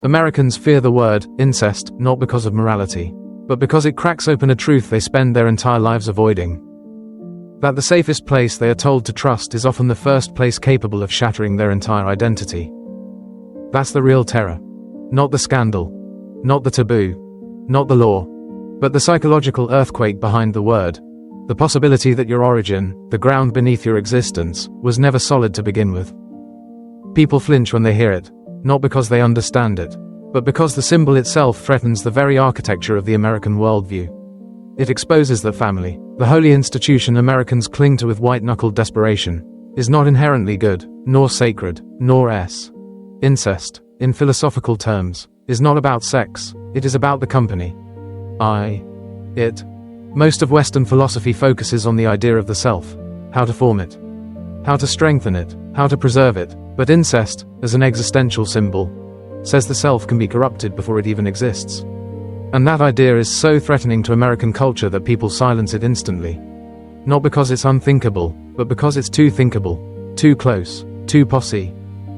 Americans fear the word incest not because of morality, but because it cracks open a truth they spend their entire lives avoiding. That the safest place they are told to trust is often the first place capable of shattering their entire identity. That's the real terror. Not the scandal. Not the taboo. Not the law. But the psychological earthquake behind the word. The possibility that your origin, the ground beneath your existence, was never solid to begin with. People flinch when they hear it, not because they understand it, but because the symbol itself threatens the very architecture of the American worldview. It exposes that family, the holy institution Americans cling to with white-knuckled desperation, is not inherently good, nor sacred, nor incest, in philosophical terms, is not about sex, it is about the company. It. Most of Western philosophy focuses on the idea of the self, how to form it, how to strengthen it, how to preserve it, but incest, as an existential symbol, says the self can be corrupted before it even exists. And that idea is so threatening to American culture that people silence it instantly. Not because it's unthinkable, but because it's too thinkable, too close, too posse.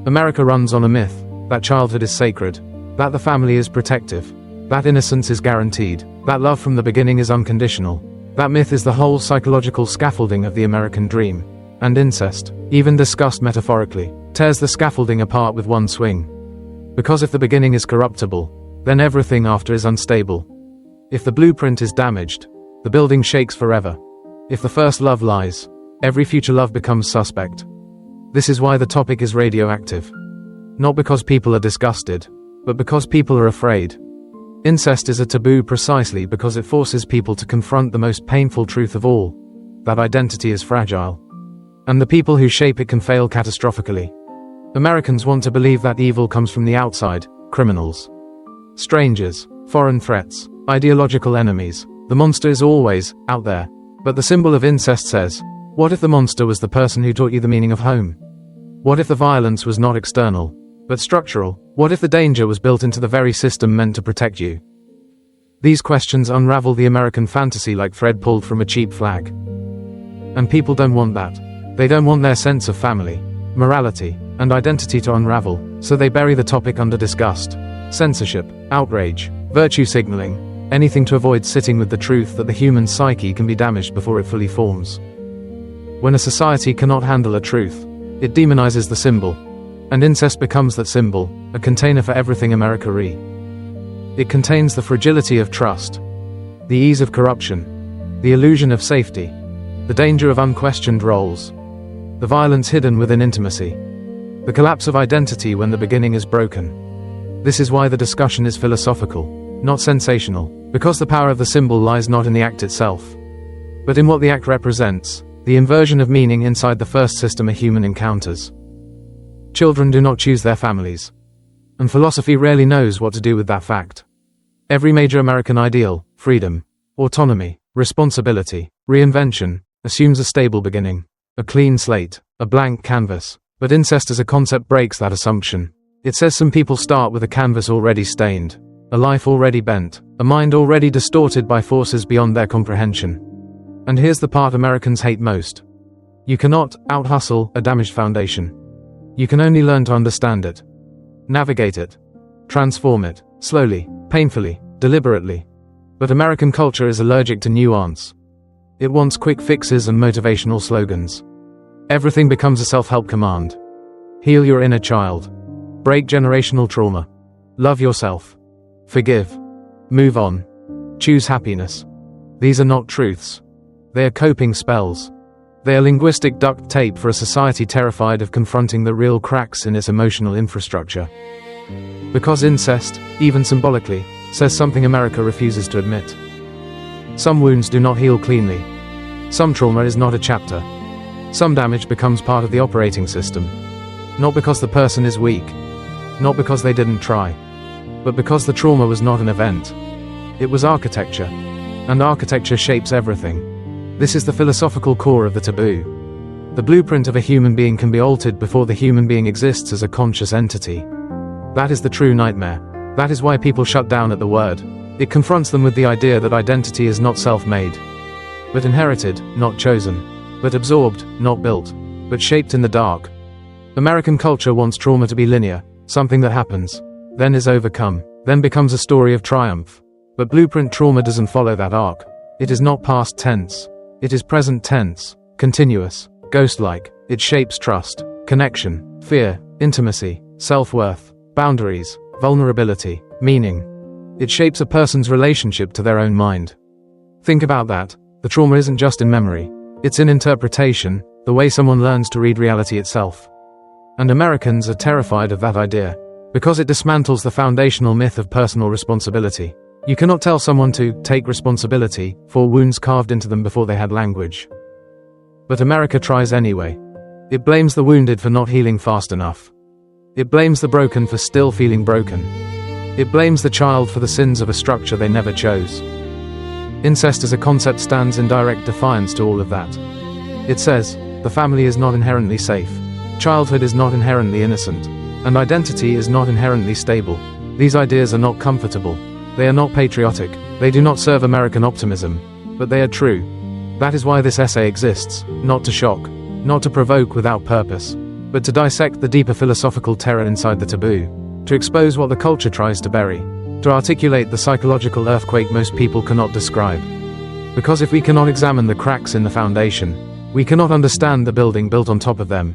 America runs on a myth, that childhood is sacred, that the family is protective, that innocence is guaranteed, that love from the beginning is unconditional. That myth is the whole psychological scaffolding of the American dream. And incest, even discussed metaphorically, tears the scaffolding apart with one swing. Because if the beginning is corruptible, then everything after is unstable. If the blueprint is damaged, the building shakes forever. If the first love lies, every future love becomes suspect. This is why the topic is radioactive. Not because people are disgusted, but because people are afraid. Incest is a taboo precisely because it forces people to confront the most painful truth of all, that identity is fragile. And the people who shape it can fail catastrophically. Americans want to believe that evil comes from the outside, criminals, strangers, foreign threats, ideological enemies. The monster is always out there. But the symbol of incest says, what if the monster was the person who taught you the meaning of home? What if the violence was not external, but structural? What if the danger was built into the very system meant to protect you? These questions unravel the American fantasy like thread pulled from a cheap flag. And people don't want that. They don't want their sense of family, morality, and identity to unravel, so they bury the topic under disgust, censorship, outrage, virtue signaling, anything to avoid sitting with the truth that the human psyche can be damaged before it fully forms. When a society cannot handle a truth, it demonizes the symbol, and incest becomes that symbol, a container for everything America It contains the fragility of trust, the ease of corruption, the illusion of safety, the danger of unquestioned roles, the violence hidden within intimacy, the collapse of identity when the beginning is broken. This is why the discussion is philosophical, not sensational, because the power of the symbol lies not in the act itself, but in what the act represents, the inversion of meaning inside the first system a human encounters. Children do not choose their families, and philosophy rarely knows what to do with that fact. Every major American ideal, freedom, autonomy, responsibility, reinvention, assumes a stable beginning, a clean slate, a blank canvas. But incest as a concept breaks that assumption. It says some people start with a canvas already stained, a life already bent, a mind already distorted by forces beyond their comprehension. And here's the part Americans hate most. You cannot out-hustle a damaged foundation. You can only learn to understand it, navigate it, transform it, slowly, painfully, deliberately. But American culture is allergic to nuance. It wants quick fixes and motivational slogans. Everything becomes a self-help command. Heal your inner child. Break generational trauma. Love yourself. Forgive. Move on. Choose happiness. These are not truths. They are coping spells. They are linguistic duct tape for a society terrified of confronting the real cracks in its emotional infrastructure. Because incest, even symbolically, says something America refuses to admit. Some wounds do not heal cleanly. Some trauma is not a chapter. Some damage becomes part of the operating system. Not because the person is weak. Not because they didn't try. But because the trauma was not an event. It was architecture. And architecture shapes everything. This is the philosophical core of the taboo. The blueprint of a human being can be altered before the human being exists as a conscious entity. That is the true nightmare. That is why people shut down at the word. It confronts them with the idea that identity is not self-made, but inherited, not chosen, but absorbed, not built, but shaped in the dark. American culture wants trauma to be linear, something that happens, then is overcome, then becomes a story of triumph. But blueprint trauma doesn't follow that arc. It is not past tense. It is present tense, continuous, ghost-like. It shapes trust, connection, fear, intimacy, self-worth, boundaries, vulnerability, meaning. It shapes a person's relationship to their own mind. Think about that. The trauma isn't just in memory. It's in interpretation, the way someone learns to read reality itself. And Americans are terrified of that idea, because it dismantles the foundational myth of personal responsibility. You cannot tell someone to take responsibility for wounds carved into them before they had language. But America tries anyway. It blames the wounded for not healing fast enough. It blames the broken for still feeling broken. It blames the child for the sins of a structure they never chose. Incest as a concept stands in direct defiance to all of that. It says, the family is not inherently safe. Childhood is not inherently innocent. And identity is not inherently stable. These ideas are not comfortable. They are not patriotic. They do not serve American optimism. But they are true. That is why this essay exists, not to shock, not to provoke without purpose, but to dissect the deeper philosophical terror inside the taboo, to expose what the culture tries to bury, to articulate the psychological earthquake most people cannot describe. Because if we cannot examine the cracks in the foundation, we cannot understand the building built on top of them.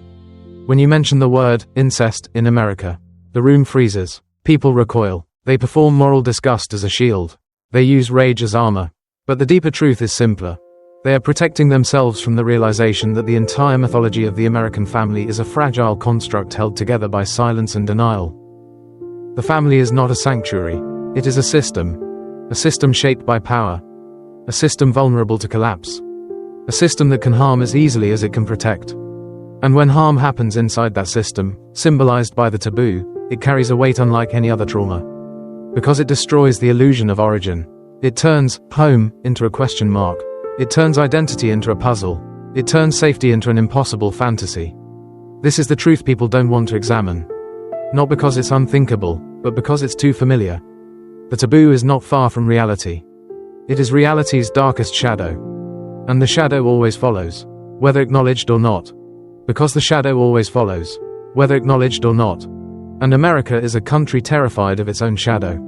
When you mention the word incest in America, the room freezes, people recoil, they perform moral disgust as a shield, they use rage as armor. But the deeper truth is simpler. They are protecting themselves from the realization that the entire mythology of the American family is a fragile construct held together by silence and denial. The family is not a sanctuary. It is a system shaped by power, a system vulnerable to collapse, a system that can harm as easily as it can protect. And when harm happens inside that system, symbolized by the taboo, it carries a weight unlike any other trauma. Because it destroys the illusion of origin. It turns home into a question mark. It turns identity into a puzzle. It turns safety into an impossible fantasy. This is the truth people don't want to examine. Not because it's unthinkable, but because it's too familiar. The taboo is not far from reality. It is reality's darkest shadow. And the shadow always follows, whether acknowledged or not. Because the shadow always follows, whether acknowledged or not. And America is a country terrified of its own shadow.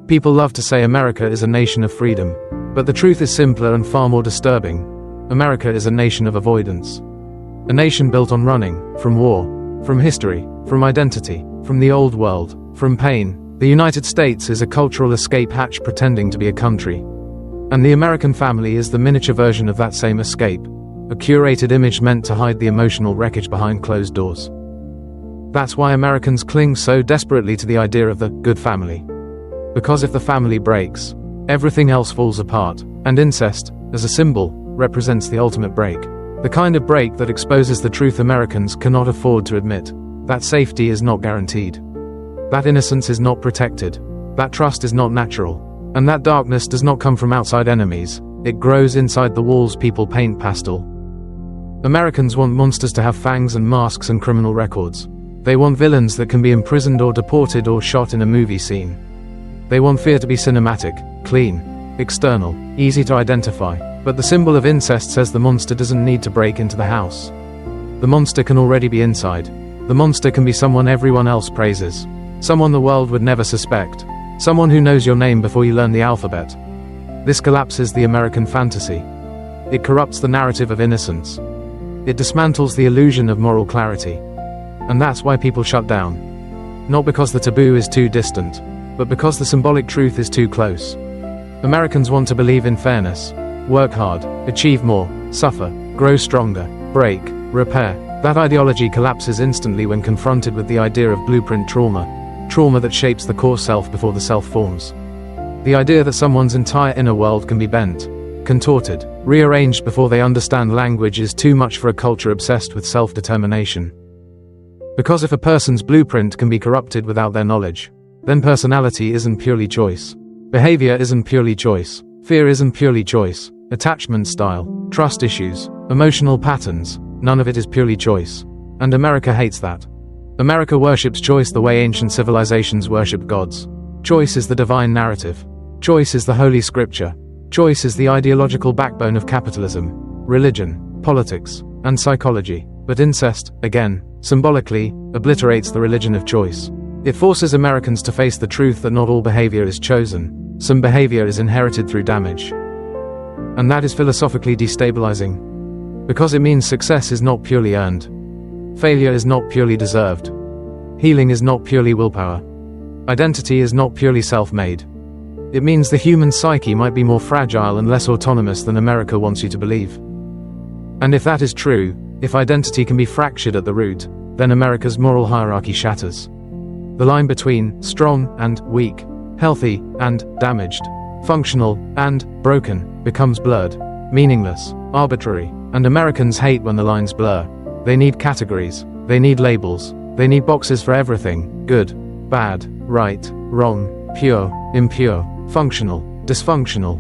People love to say America is a nation of freedom. But the truth is simpler and far more disturbing. America is a nation of avoidance. A nation built on running, from war, from history, from identity, from the old world, from pain. The United States is a cultural escape hatch pretending to be a country. And the American family is the miniature version of that same escape. A curated image meant to hide the emotional wreckage behind closed doors. That's why Americans cling so desperately to the idea of the good family. Because if the family breaks, everything else falls apart, and incest, as a symbol, represents the ultimate break. The kind of break that exposes the truth Americans cannot afford to admit. That safety is not guaranteed. That innocence is not protected. That trust is not natural. And that darkness does not come from outside enemies. It grows inside the walls people paint pastel. Americans want monsters to have fangs and masks and criminal records. They want villains that can be imprisoned or deported or shot in a movie scene. They want fear to be cinematic, clean, external, easy to identify. But the symbol of incest says the monster doesn't need to break into the house. The monster can already be inside. The monster can be someone everyone else praises. Someone the world would never suspect. Someone who knows your name before you learn the alphabet. This collapses the American fantasy. It corrupts the narrative of innocence. It dismantles the illusion of moral clarity. And that's why people shut down. Not because the taboo is too distant, but because the symbolic truth is too close. Americans want to believe in fairness, work hard, achieve more, suffer, grow stronger, break, repair. That ideology collapses instantly when confronted with the idea of blueprint trauma that shapes the core self before the self forms. The idea that someone's entire inner world can be bent, contorted, rearranged before they understand language is too much for a culture obsessed with self-determination. Because if a person's blueprint can be corrupted without their knowledge, then personality isn't purely choice. Behavior isn't purely choice. Fear isn't purely choice. Attachment style, trust issues, emotional patterns, none of it is purely choice. And America hates that. America worships choice the way ancient civilizations worship gods. Choice is the divine narrative. Choice is the holy scripture. Choice is the ideological backbone of capitalism, religion, politics, and psychology. But incest, again, symbolically, obliterates the religion of choice. It forces Americans to face the truth that not all behavior is chosen, some behavior is inherited through damage. And that is philosophically destabilizing. Because it means success is not purely earned. Failure is not purely deserved. Healing is not purely willpower. Identity is not purely self-made. It means the human psyche might be more fragile and less autonomous than America wants you to believe. And if that is true, if identity can be fractured at the root, then America's moral hierarchy shatters. The line between strong and weak, healthy and damaged, functional and broken, becomes blurred, meaningless, arbitrary, and Americans hate when the lines blur. They need categories, they need labels, they need boxes for everything: good, bad, right, wrong, pure, impure, functional, dysfunctional.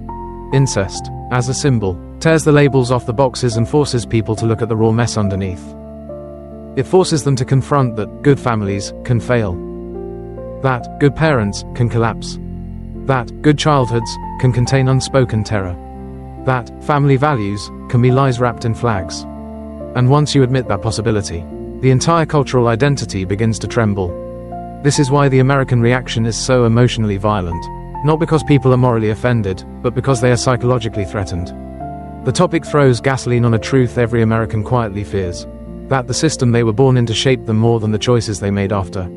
Incest, as a symbol, tears the labels off the boxes and forces people to look at the raw mess underneath. It forces them to confront that good families can fail, that good parents can collapse, that good childhoods can contain unspoken terror, that family values can be lies wrapped in flags. And once you admit that possibility, the entire cultural identity begins to tremble. This is why the American reaction is so emotionally violent. Not because people are morally offended, but because they are psychologically threatened. The topic throws gasoline on a truth every American quietly fears: that the system they were born into shaped them more than the choices they made after.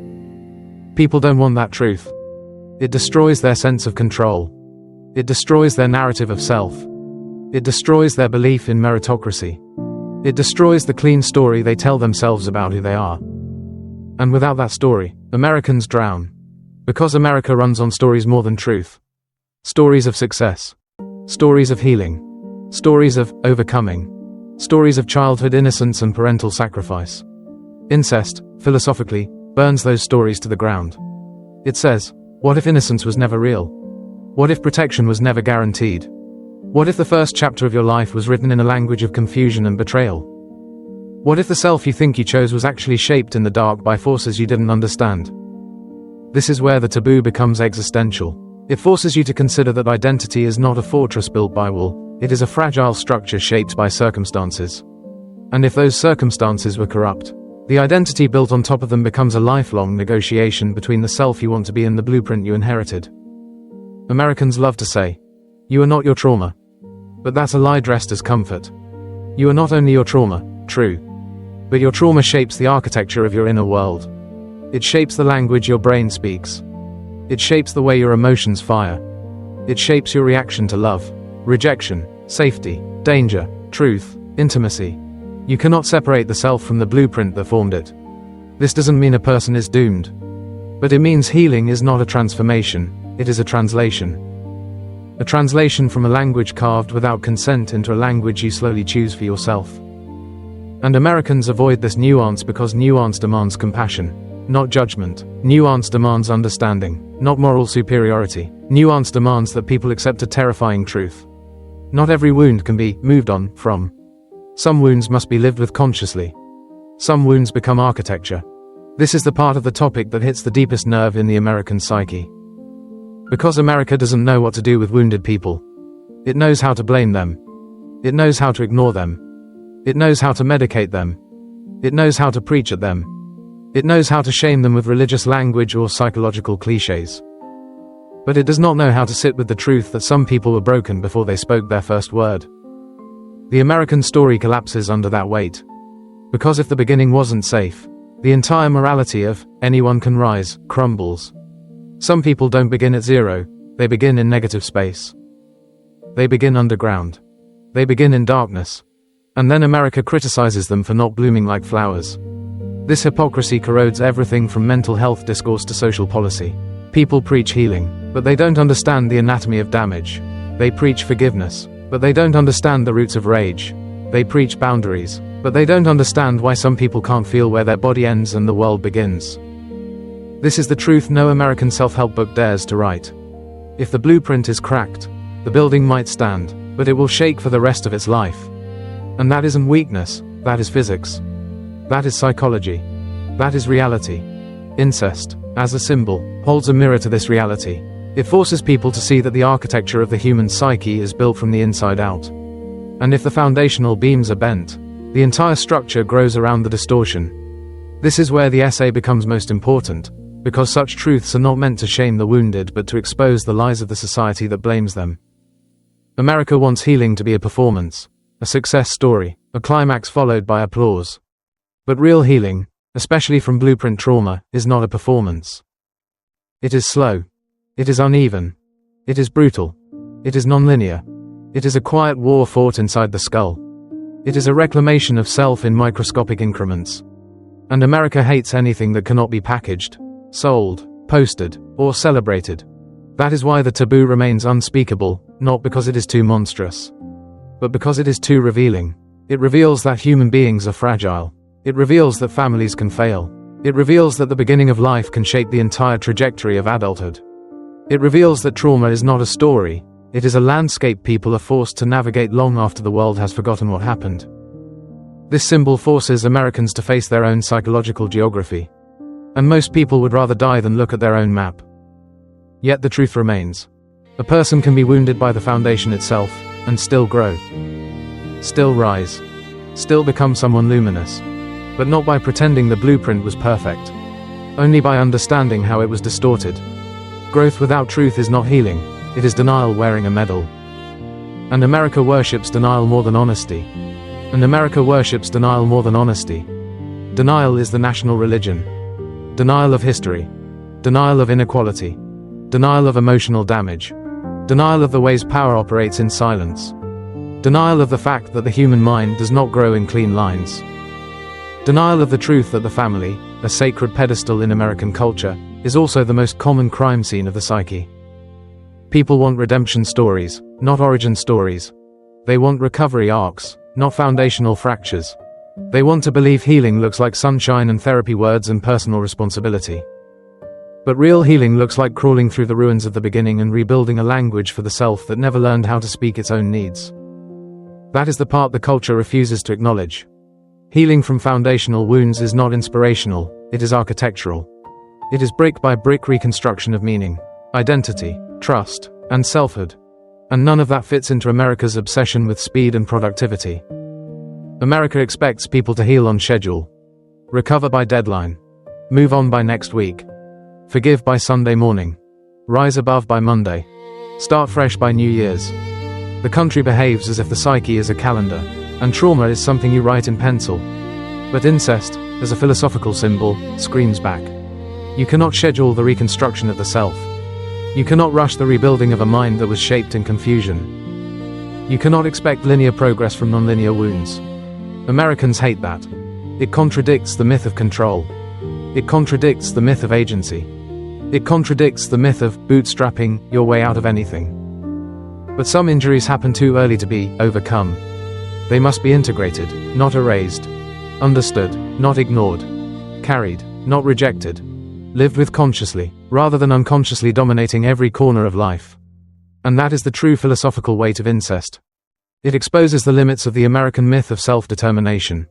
People don't want that truth. It destroys their sense of control. It destroys their narrative of self. It destroys their belief in meritocracy. It destroys the clean story they tell themselves about who they are. And without that story, Americans drown. Because America runs on stories more than truth. Stories of success. Stories of healing. Stories of overcoming. Stories of childhood innocence and parental sacrifice. Incest, philosophically, burns those stories to the ground. It says, what if innocence was never real? What if protection was never guaranteed? What if the first chapter of your life was written in a language of confusion and betrayal? What if the self you think you chose was actually shaped in the dark by forces you didn't understand? This is where the taboo becomes existential. It forces you to consider that identity is not a fortress built by wall, it is a fragile structure shaped by circumstances. And if those circumstances were corrupt, the identity built on top of them becomes a lifelong negotiation between the self you want to be and the blueprint you inherited. Americans love to say, you are not your trauma. But that's a lie dressed as comfort. You are not only your trauma, true, but your trauma shapes the architecture of your inner world. It shapes the language your brain speaks. It shapes the way your emotions fire. It shapes your reaction to love, rejection, safety, danger, truth, intimacy. You cannot separate the self from the blueprint that formed it. This doesn't mean a person is doomed. But it means healing is not a transformation, it is a translation. A translation from a language carved without consent into a language you slowly choose for yourself. And Americans avoid this nuance because nuance demands compassion, not judgment. Nuance demands understanding, not moral superiority. Nuance demands that people accept a terrifying truth. Not every wound can be moved on from. Some wounds must be lived with consciously. Some wounds become architecture. This is the part of the topic that hits the deepest nerve in the American psyche. Because America doesn't know what to do with wounded people. It knows how to blame them. It knows how to ignore them. It knows how to medicate them. It knows how to preach at them. It knows how to shame them with religious language or psychological cliches. But it does not know how to sit with the truth that some people were broken before they spoke their first word. The American story collapses under that weight. Because if the beginning wasn't safe, the entire morality of anyone can rise crumbles. Some people don't begin at zero, they begin in negative space. They begin underground. They begin in darkness. And then America criticizes them for not blooming like flowers. This hypocrisy corrodes everything from mental health discourse to social policy. People preach healing, but they don't understand the anatomy of damage. They preach forgiveness, but they don't understand the roots of rage. They preach boundaries, but they don't understand why some people can't feel where their body ends and the world begins. This is the truth no American self-help book dares to write. If the blueprint is cracked, the building might stand, but it will shake for the rest of its life. And that isn't weakness, that is physics. That is psychology. That is reality. Incest, as a symbol, holds a mirror to this reality. It forces people to see that the architecture of the human psyche is built from the inside out. And if the foundational beams are bent, the entire structure grows around the distortion. This is where the essay becomes most important. because such truths are not meant to shame the wounded but to expose the lies of the society that blames them. America wants healing to be a performance, a success story, a climax followed by applause. But real healing, especially from blueprint trauma, is not a performance. It is slow. It is uneven. It is brutal. It is nonlinear. It is a quiet war fought inside the skull. It is a reclamation of self in microscopic increments. And America hates anything that cannot be packaged, sold, posted, or celebrated. That is why the taboo remains unspeakable, not because it is too monstrous, but because it is too revealing. It reveals that human beings are fragile. It reveals that families can fail. It reveals that the beginning of life can shape the entire trajectory of adulthood. It reveals that trauma is not a story, it is a landscape people are forced to navigate long after the world has forgotten what happened. This symbol forces Americans to face their own psychological geography. And most people would rather die than look at their own map. Yet the truth remains. A person can be wounded by the foundation itself, and still grow. Still rise. Still become someone luminous. But not by pretending the blueprint was perfect. Only by understanding how it was distorted. Growth without truth is not healing, it is denial wearing a medal. And America worships denial more than honesty. And America worships denial more than honesty. Denial is the national religion. Denial of history. Denial of inequality. Denial of emotional damage. Denial of the ways power operates in silence. Denial of the fact that the human mind does not grow in clean lines. Denial of the truth that the family, a sacred pedestal in American culture, is also the most common crime scene of the psyche. People want redemption stories, not origin stories. They want recovery arcs, not foundational fractures. They want to believe healing looks like sunshine and therapy words and personal responsibility. But real healing looks like crawling through the ruins of the beginning and rebuilding a language for the self that never learned how to speak its own needs. That is the part the culture refuses to acknowledge. Healing from foundational wounds is not inspirational, it is architectural. It is brick by brick reconstruction of meaning, identity, trust, and selfhood. And none of that fits into America's obsession with speed and productivity. America expects people to heal on schedule, recover by deadline, move on by next week, forgive by Sunday morning, rise above by Monday, start fresh by New Year's. The country behaves as if the psyche is a calendar, and trauma is something you write in pencil. But incest, as a philosophical symbol, screams back. You cannot schedule the reconstruction of the self. You cannot rush the rebuilding of a mind that was shaped in confusion. You cannot expect linear progress from nonlinear wounds. Americans hate that. It contradicts the myth of control. It contradicts the myth of agency. It contradicts the myth of bootstrapping your way out of anything. But some injuries happen too early to be overcome. They must be integrated, not erased. Understood, not ignored. Carried, not rejected. Lived with consciously, rather than unconsciously dominating every corner of life. And that is the true philosophical weight of incest. It exposes the limits of the American myth of self-determination.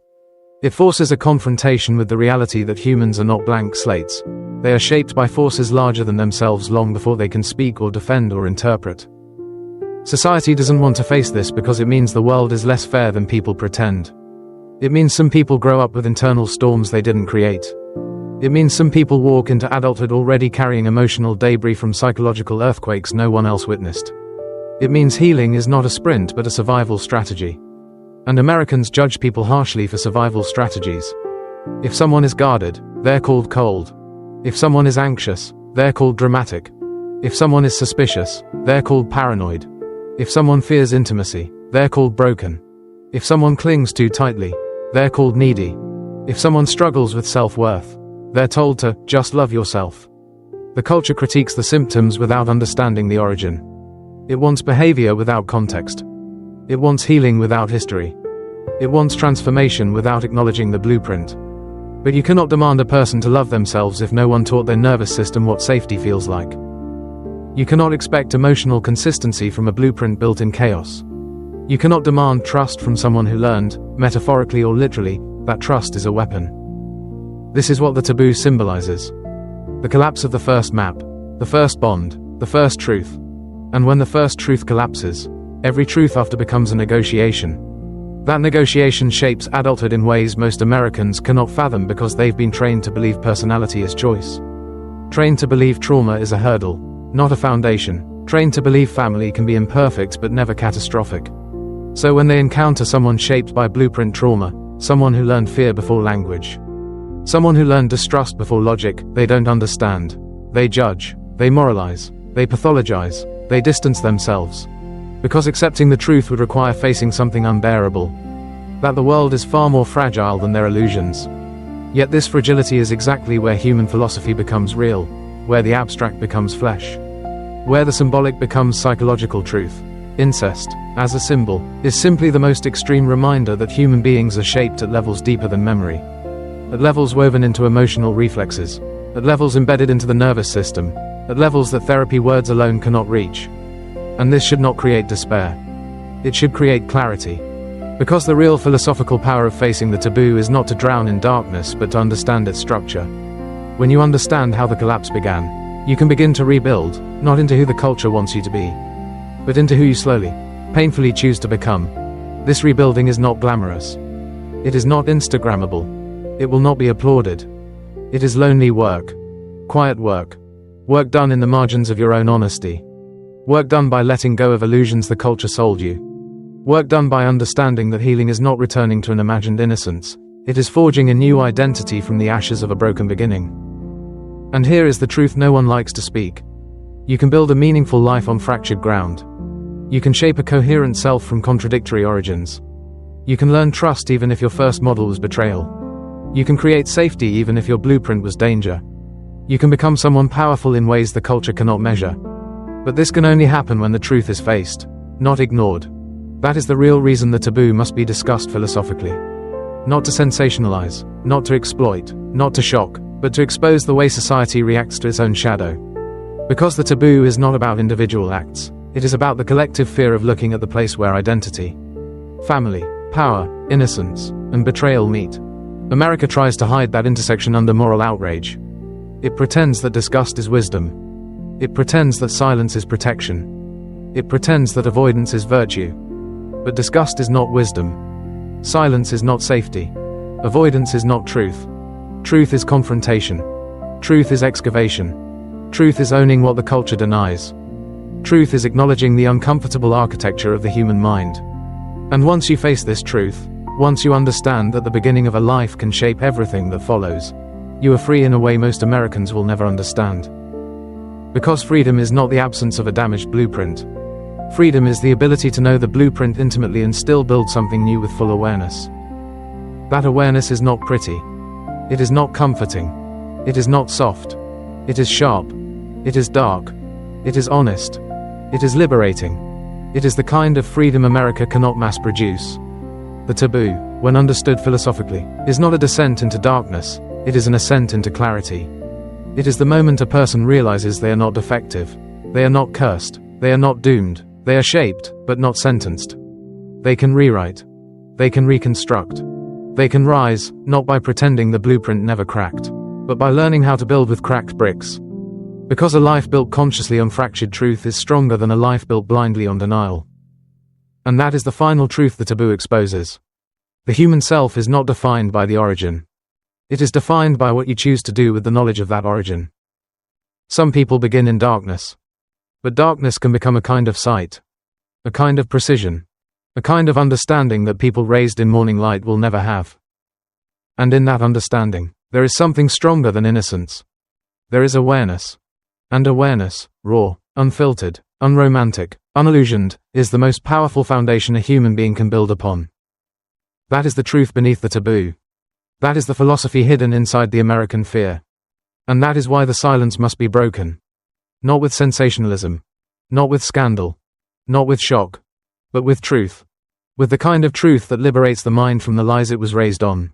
It forces a confrontation with the reality that humans are not blank slates. They are shaped by forces larger than themselves long before they can speak or defend or interpret. Society doesn't want to face this because it means the world is less fair than people pretend. It means some people grow up with internal storms they didn't create. It means some people walk into adulthood already carrying emotional debris from psychological earthquakes no one else witnessed. It means healing is not a sprint but a survival strategy. And Americans judge people harshly for survival strategies. If someone is guarded, they're called cold. If someone is anxious, they're called dramatic. If someone is suspicious, they're called paranoid. If someone fears intimacy, they're called broken. If someone clings too tightly, they're called needy. If someone struggles with self-worth, they're told to just love yourself. The culture critiques the symptoms without understanding the origin. It wants behavior without context. It wants healing without history. It wants transformation without acknowledging the blueprint. But you cannot demand a person to love themselves if no one taught their nervous system what safety feels like. You cannot expect emotional consistency from a blueprint built in chaos. You cannot demand trust from someone who learned, metaphorically or literally, that trust is a weapon. This is what the taboo symbolizes. The collapse of the first map, the first bond, the first truth. And when the first truth collapses, every truth after becomes a negotiation. That negotiation shapes adulthood in ways most Americans cannot fathom because they've been trained to believe personality is choice. trained to believe trauma is a hurdle, not a foundation, trained to believe family can be imperfect but never catastrophic. So when they encounter someone shaped by blueprint trauma, someone who learned fear before language, someone who learned distrust before logic, they don't understand. They judge, they moralize, they pathologize, they distance themselves. Because accepting the truth would require facing something unbearable. That the world is far more fragile than their illusions. Yet this fragility is exactly where human philosophy becomes real, where the abstract becomes flesh, where the symbolic becomes psychological truth. Incest, as a symbol, is simply the most extreme reminder that human beings are shaped at levels deeper than memory. At levels woven into emotional reflexes. At levels embedded into the nervous system. At levels that therapy words alone cannot reach. And this should not create despair. It should create clarity. Because the real philosophical power of facing the taboo is not to drown in darkness but to understand its structure. When you understand how the collapse began, you can begin to rebuild, not into who the culture wants you to be, but into who you slowly, painfully choose to become. This rebuilding is not glamorous. It is not Instagrammable. It will not be applauded. It is lonely work. Quiet work. Work done in the margins of your own honesty. Work done by letting go of illusions the culture sold you. Work done by understanding that healing is not returning to an imagined innocence. It is forging a new identity from the ashes of a broken beginning. And here is the truth no one likes to speak. You can build a meaningful life on fractured ground. You can shape a coherent self from contradictory origins. You can learn trust even if your first model was betrayal. You can create safety even if your blueprint was danger. You can become someone powerful in ways the culture cannot measure. But this can only happen when the truth is faced, not ignored. That is the real reason the taboo must be discussed philosophically. Not to sensationalize, not to exploit, not to shock, but to expose the way society reacts to its own shadow. Because the taboo is not about individual acts, it is about the collective fear of looking at the place where identity, family, power, innocence, and betrayal meet. America tries to hide that intersection under moral outrage. It pretends that disgust is wisdom. It pretends that silence is protection. It pretends that avoidance is virtue. But disgust is not wisdom. Silence is not safety. Avoidance is not truth. Truth is confrontation. Truth is excavation. Truth is owning what the culture denies. Truth is acknowledging the uncomfortable architecture of the human mind. And once you face this truth, once you understand that the beginning of a life can shape everything that follows, you are free in a way most Americans will never understand. Because freedom is not the absence of a damaged blueprint. Freedom is the ability to know the blueprint intimately and still build something new with full awareness. That awareness is not pretty. It is not comforting. It is not soft. It is sharp. It is dark. It is honest. It is liberating. It is the kind of freedom America cannot mass produce. The taboo, when understood philosophically, is not a descent into darkness, it is an ascent into clarity. It is the moment a person realizes they are not defective. They are not cursed. They are not doomed. They are shaped, but not sentenced. They can rewrite. They can reconstruct. They can rise, not by pretending the blueprint never cracked, but by learning how to build with cracked bricks. Because a life built consciously on fractured truth is stronger than a life built blindly on denial. And that is the final truth the taboo exposes. The human self is not defined by the origin. It is defined by what you choose to do with the knowledge of that origin. Some people begin in darkness. But darkness can become a kind of sight. A kind of precision. A kind of understanding that people raised in morning light will never have. And in that understanding, there is something stronger than innocence. There is awareness. And awareness, raw, unfiltered, unromantic, unillusioned, is the most powerful foundation a human being can build upon. That is the truth beneath the taboo. That is the philosophy hidden inside the American fear. And that is why the silence must be broken. Not with sensationalism. Not with scandal. Not with shock. But with truth. With the kind of truth that liberates the mind from the lies it was raised on.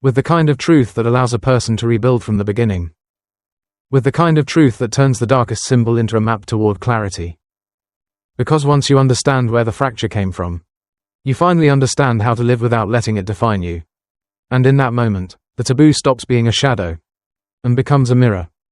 With the kind of truth that allows a person to rebuild from the beginning. With the kind of truth that turns the darkest symbol into a map toward clarity. Because once you understand where the fracture came from, you finally understand how to live without letting it define you. And in that moment, the taboo stops being a shadow and becomes a mirror.